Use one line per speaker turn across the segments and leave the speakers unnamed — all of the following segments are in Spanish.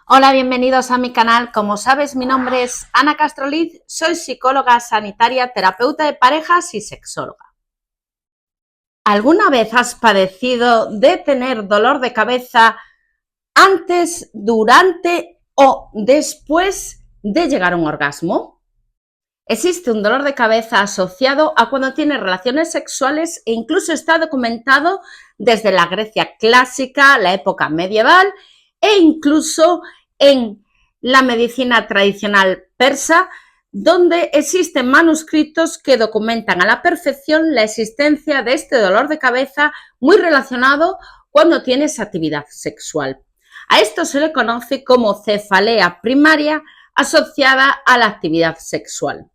Hola, bienvenidos a mi canal. Como sabes, mi nombre es Ana Castroliz, soy psicóloga sanitaria, terapeuta de parejas y sexóloga. ¿Alguna vez has padecido de tener dolor de cabeza antes, durante o después de llegar a un orgasmo? Existe un dolor de cabeza asociado a cuando tienes relaciones sexuales e incluso está documentado desde la Grecia clásica, la época medieval e incluso en la medicina tradicional persa, donde existen manuscritos que documentan a la perfección la existencia de este dolor de cabeza muy relacionado cuando tienes actividad sexual. A esto se le conoce como cefalea primaria asociada a la actividad sexual.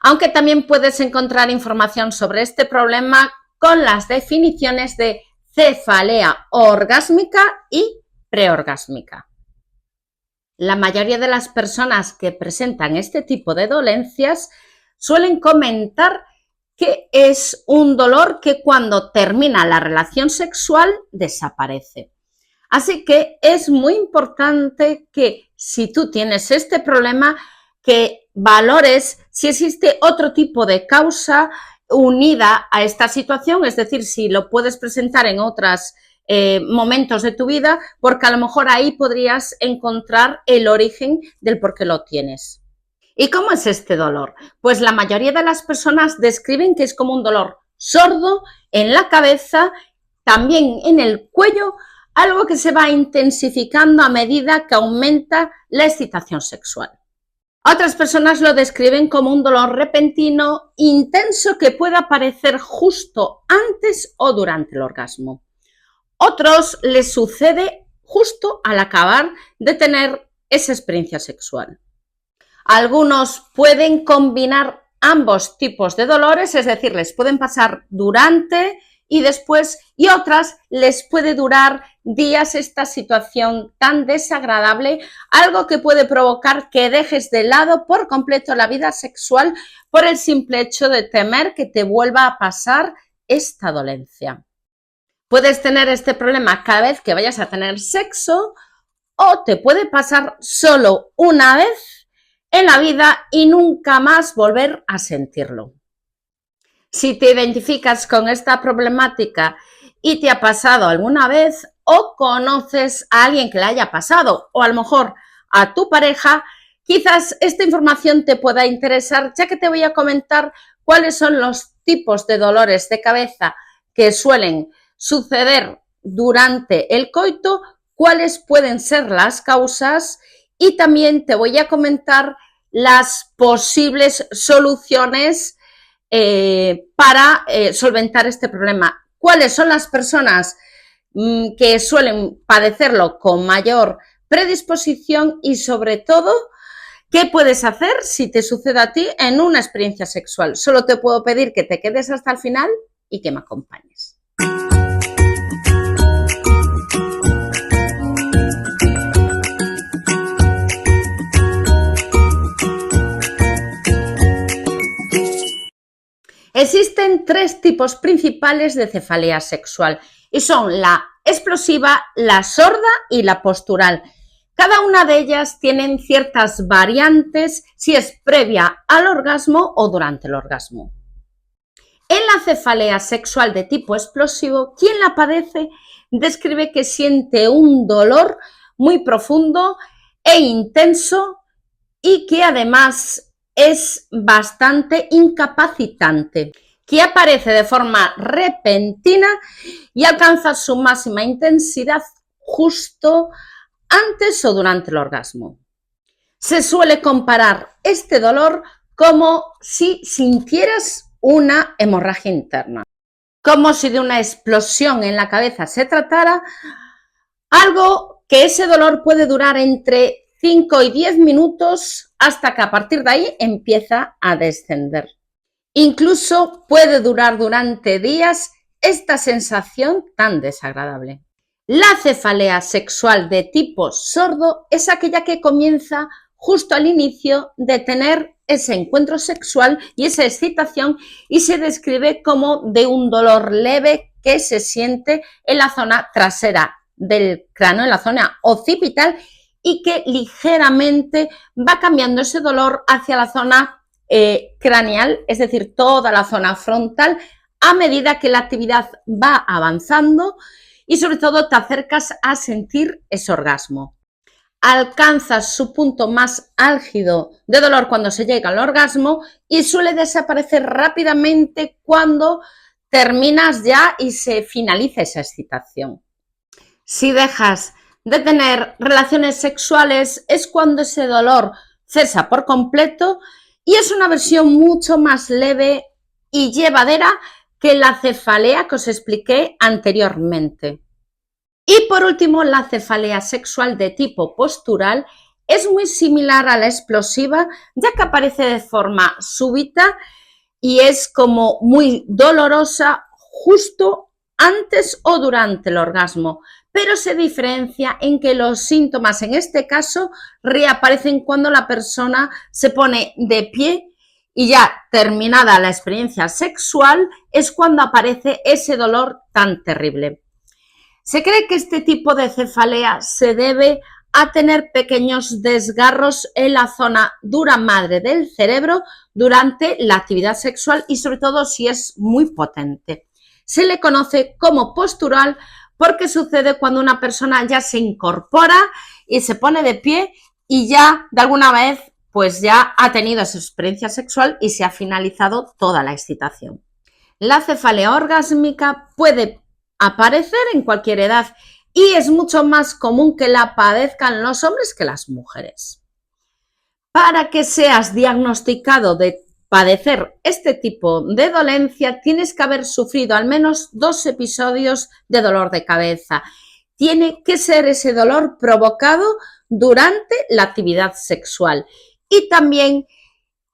Aunque también puedes encontrar información sobre este problema con las definiciones de cefalea orgásmica y preorgásmica. La mayoría de las personas que presentan este tipo de dolencias suelen comentar que es un dolor que cuando termina la relación sexual desaparece. Así que es muy importante que si tú tienes este problema, que valores si existe otro tipo de causa unida a esta situación, es decir, si lo puedes presentar en otros momentos de tu vida, porque a lo mejor ahí podrías encontrar el origen del por qué lo tienes. ¿Y cómo es este dolor? Pues la mayoría de las personas describen que es como un dolor sordo en la cabeza, también en el cuello, algo que se va intensificando a medida que aumenta la excitación sexual. Otras personas lo describen como un dolor repentino, intenso, que puede aparecer justo antes o durante el orgasmo. Otros les sucede justo al acabar de tener esa experiencia sexual. Algunos pueden combinar ambos tipos de dolores, es decir, les pueden pasar durante y después, y otras les puede durar días esta situación tan desagradable, algo que puede provocar que dejes de lado por completo la vida sexual por el simple hecho de temer que te vuelva a pasar esta dolencia. Puedes tener este problema cada vez que vayas a tener sexo o te puede pasar solo una vez en la vida y nunca más volver a sentirlo. Si te identificas con esta problemática y te ha pasado alguna vez o conoces a alguien que le haya pasado o a lo mejor a tu pareja, quizás esta información te pueda interesar, ya que te voy a comentar cuáles son los tipos de dolores de cabeza que suelen suceder durante el coito, cuáles pueden ser las causas y también te voy a comentar las posibles soluciones para solventar este problema. ¿Cuáles son las personas que suelen padecerlo con mayor predisposición y sobre todo qué puedes hacer si te sucede a ti en una experiencia sexual? Solo te puedo pedir que te quedes hasta el final y que me acompañes. Existen tres tipos principales de cefalea sexual y son la explosiva, la sorda y la postural. Cada una de ellas tienen ciertas variantes si es previa al orgasmo o durante el orgasmo. En la cefalea sexual de tipo explosivo, quien la padece describe que siente un dolor muy profundo e intenso y que además es bastante incapacitante, que aparece de forma repentina y alcanza su máxima intensidad justo antes o durante el orgasmo. Se suele comparar este dolor como si sintieras una hemorragia interna, como si de una explosión en la cabeza se tratara, algo que ese dolor puede durar entre 5 y 10 minutos hasta que a partir de ahí empieza a descender. Incluso puede durar durante días esta sensación tan desagradable. La cefalea sexual de tipo sordo es aquella que comienza justo al inicio de tener ese encuentro sexual y esa excitación y se describe como de un dolor leve que se siente en la zona trasera del cráneo, en la zona occipital y que ligeramente va cambiando ese dolor hacia la zona craneal, es decir, toda la zona frontal, a medida que la actividad va avanzando y sobre todo te acercas a sentir ese orgasmo. Alcanzas su punto más álgido de dolor cuando se llega al orgasmo y suele desaparecer rápidamente cuando terminas ya y se finaliza esa excitación. Si dejas de tener relaciones sexuales es cuando ese dolor cesa por completo y es una versión mucho más leve y llevadera que la cefalea que os expliqué anteriormente. Y por último, la cefalea sexual de tipo postural es muy similar a la explosiva, ya que aparece de forma súbita y es como muy dolorosa justo antes o durante el orgasmo, pero se diferencia en que los síntomas en este caso reaparecen cuando la persona se pone de pie y ya terminada la experiencia sexual es cuando aparece ese dolor tan terrible. Se cree que este tipo de cefalea se debe a tener pequeños desgarros en la zona dura madre del cerebro durante la actividad sexual y sobre todo si es muy potente. Se le conoce como postural porque sucede cuando una persona ya se incorpora y se pone de pie y ya de alguna vez pues ya ha tenido esa experiencia sexual y se ha finalizado toda la excitación. La cefalea orgásmica puede aparecer en cualquier edad y es mucho más común que la padezcan los hombres que las mujeres. Para que seas diagnosticado de padecer este tipo de dolencia, tienes que haber sufrido al menos 2 episodios de dolor de cabeza. Tiene que ser ese dolor provocado durante la actividad sexual y también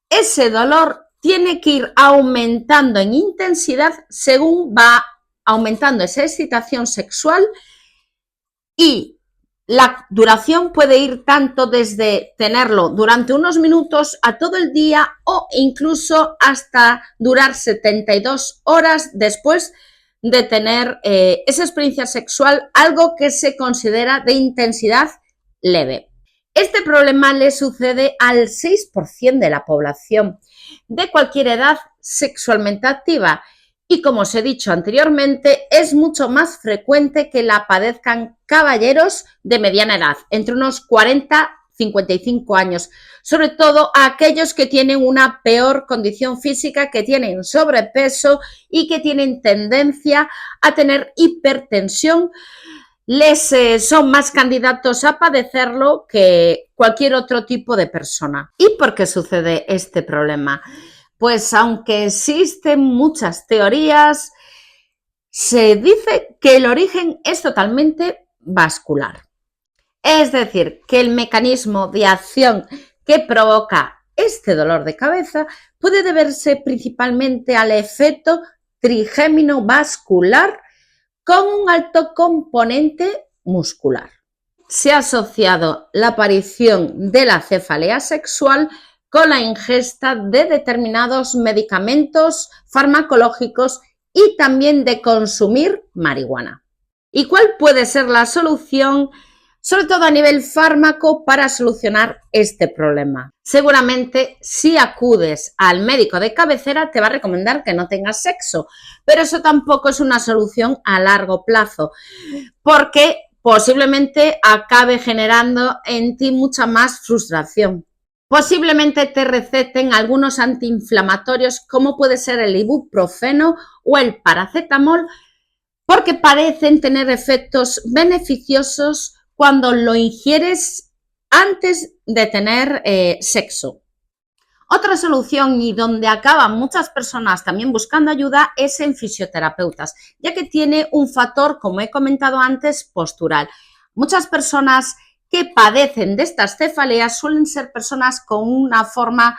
ese dolor tiene que ir aumentando en intensidad según va aumentando esa excitación sexual y la duración puede ir tanto desde tenerlo durante unos minutos a todo el día o incluso hasta durar 72 horas después de tener esa experiencia sexual, algo que se considera de intensidad leve. Este problema le sucede al 6% de la población de cualquier edad sexualmente activa y, como os he dicho anteriormente, es mucho más frecuente que la padezcan caballeros de mediana edad, entre unos 40 y 55 años, sobre todo a aquellos que tienen una peor condición física, que tienen sobrepeso y que tienen tendencia a tener hipertensión. Son más candidatos a padecerlo que cualquier otro tipo de persona. ¿Y por qué sucede este problema? Pues aunque existen muchas teorías, se dice que el origen es totalmente vascular. Es decir, que el mecanismo de acción que provoca este dolor de cabeza puede deberse principalmente al efecto trigémino vascular con un alto componente muscular. Se ha asociado la aparición de la cefalea sexual con la ingesta de determinados medicamentos farmacológicos y también de consumir marihuana. ¿Y cuál puede ser la solución, sobre todo a nivel fármaco, para solucionar este problema? Seguramente si acudes al médico de cabecera te va a recomendar que no tengas sexo, pero eso tampoco es una solución a largo plazo, porque posiblemente acabe generando en ti mucha más frustración. Posiblemente te receten algunos antiinflamatorios como puede ser el ibuprofeno o el paracetamol, porque parecen tener efectos beneficiosos cuando lo ingieres antes de tener sexo. Otra solución, y donde acaban muchas personas también buscando ayuda, es en fisioterapeutas, ya que tiene un factor, como he comentado antes, postural. Muchas personas que padecen de estas cefaleas suelen ser personas con una forma,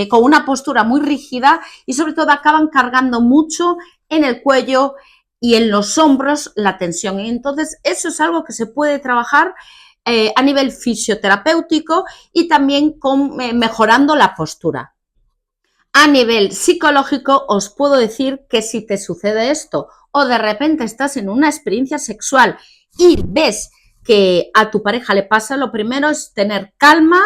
con una postura muy rígida y sobre todo acaban cargando mucho en el cuello y en los hombros la tensión. Y entonces eso es algo que se puede trabajar a nivel fisioterapéutico y también mejorando la postura. A nivel psicológico os puedo decir que si te sucede esto o de repente estás en una experiencia sexual y ves que a tu pareja le pasa, lo primero es tener calma,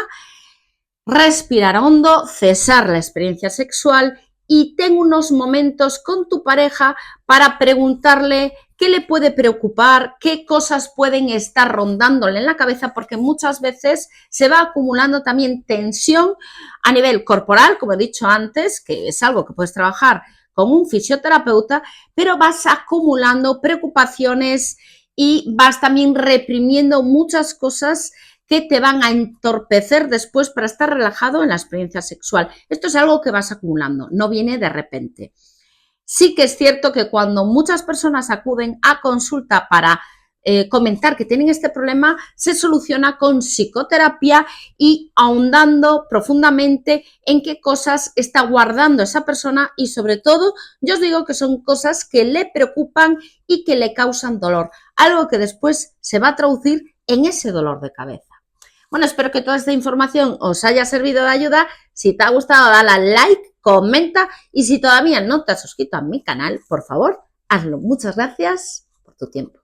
respirar hondo, cesar la experiencia sexual y ten unos momentos con tu pareja para preguntarle qué le puede preocupar, qué cosas pueden estar rondándole en la cabeza, porque muchas veces se va acumulando también tensión a nivel corporal, como he dicho antes, que es algo que puedes trabajar con un fisioterapeuta, pero vas acumulando preocupaciones y vas también reprimiendo muchas cosas que te van a entorpecer después para estar relajado en la experiencia sexual. Esto es algo que vas acumulando, no viene de repente. Sí que es cierto que cuando muchas personas acuden a consulta para comentar que tienen este problema, se soluciona con psicoterapia y ahondando profundamente en qué cosas está guardando esa persona y sobre todo, yo os digo que son cosas que le preocupan y que le causan dolor, algo que después se va a traducir en ese dolor de cabeza. Bueno, espero que toda esta información os haya servido de ayuda. Si te ha gustado, dale al like, comenta y si todavía no te has suscrito a mi canal, por favor, hazlo. Muchas gracias por tu tiempo.